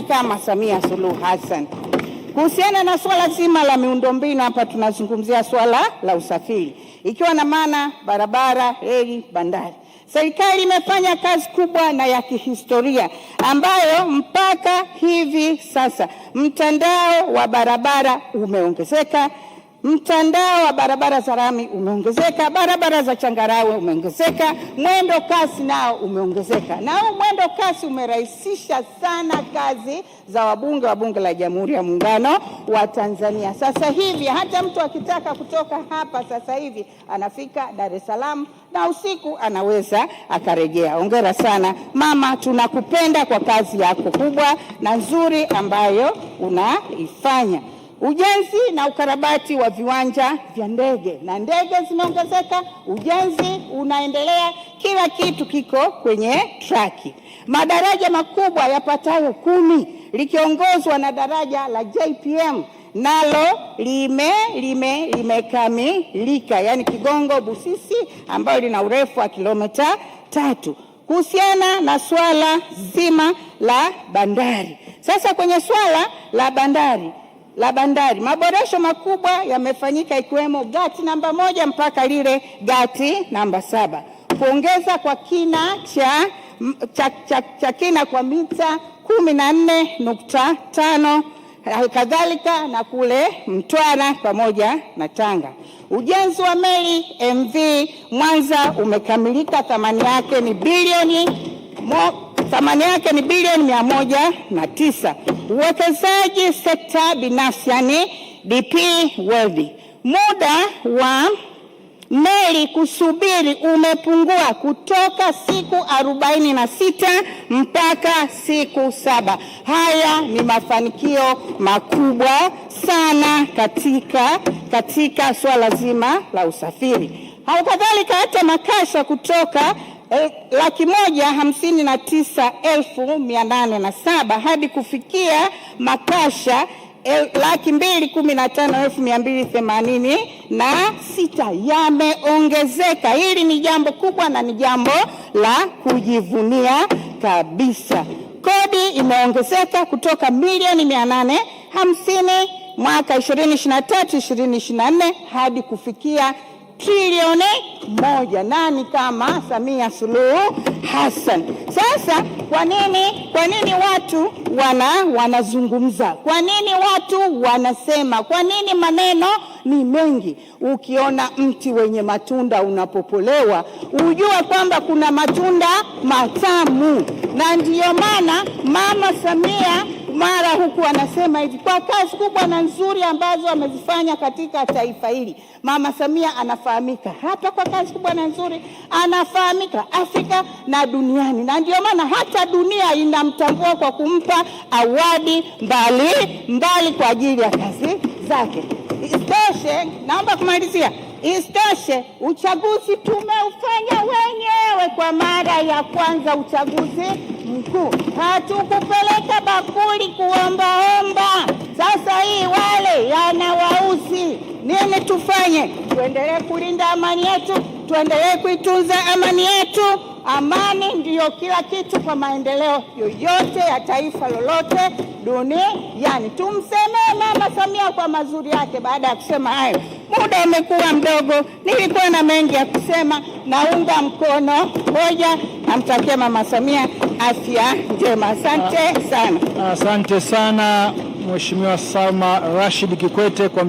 kama Samia Suluhu Hassan. Kuhusiana na swala zima la miundombinu, hapa tunazungumzia swala la usafiri, ikiwa na maana barabara, reli, bandari. Serikali imefanya kazi kubwa na ya kihistoria ambayo mpaka hivi sasa mtandao wa barabara umeongezeka, mtandao wa barabara za lami umeongezeka, barabara za changarawe umeongezeka, mwendo kasi nao umeongezeka. Na huu mwendo kasi umerahisisha sana kazi za wabunge wa Bunge la Jamhuri ya Muungano wa Tanzania. Sasa hivi hata mtu akitaka kutoka hapa sasa hivi anafika Dar es Salaam na usiku anaweza akarejea. Hongera sana mama, tunakupenda kwa kazi yako kubwa na nzuri ambayo unaifanya. Ujenzi na ukarabati wa viwanja vya ndege, na ndege zimeongezeka, ujenzi unaendelea, kila kitu kiko kwenye traki. Madaraja makubwa yapatayo 10 likiongozwa na daraja la JPM nalo limekamilika, yani Kigongo Busisi, ambayo lina urefu wa kilomita 3. Kuhusiana na swala zima la bandari, sasa kwenye swala la bandari maboresho makubwa yamefanyika, ikiwemo gati namba 1 mpaka lile gati namba 7, kuongeza kwa kina cha kina kwa mita 14.5, kadhalika na kule Mtwara pamoja na Tanga. Ujenzi wa meli MV Mwanza umekamilika, thamani yake ni bilioni 109. Uwekezaji sekta binafsi, yani DP World, muda wa meli kusubiri umepungua kutoka siku 46 mpaka siku 7. Haya ni mafanikio makubwa sana katika swala zima la usafiri. Halikadhalika hata makasha kutoka 159,807 hadi kufikia makasha 215,286 yameongezeka. Hili ni jambo kubwa na ni jambo la kujivunia kabisa. Kodi imeongezeka kutoka milioni 850 mwaka 2023-2024 hadi kufikia trilioni 1. Nani kama Samia Suluhu Hassan? Sasa kwa nini watu wanazungumza? Kwa nini watu wanasema? Kwa nini maneno ni mengi? Ukiona mti wenye matunda unapopolewa, ujua kwamba kuna matunda matamu. Na ndiyo maana Mama Samia mara huku anasema hivi, kwa kazi kubwa na nzuri ambazo amezifanya katika taifa hili. Mama Samia anafahamika hapa kwa kazi kubwa na nzuri, anafahamika Afrika na duniani, na ndio maana hata dunia inamtambua kwa kumpa awadi mbali kwa ajili ya kazi zake. Isitoshe, naomba kumalizia, isitoshe uchaguzi tumeufanya wenyewe kwa mara ya kwanza, uchaguzi mkuu. Hatukupeleka bakuli kuombaomba. Sasa hii wale yanawauzi. Nini tufanye? Tuendelee kulinda amani yetu, tuendelee kuitunza amani yetu. Amani ndiyo kila kitu kwa maendeleo yoyote ya taifa lolote duniani. Tumsemee Mama Samia kwa mazuri yake. Baada ya kusema hayo, muda umekuwa mdogo, nilikuwa na mengi ya kusema. Naunga mkono hoja, namtakia Mama Samia afya njema. Asante sana. Asante sana Mheshimiwa Salma Rashid Kikwete kwa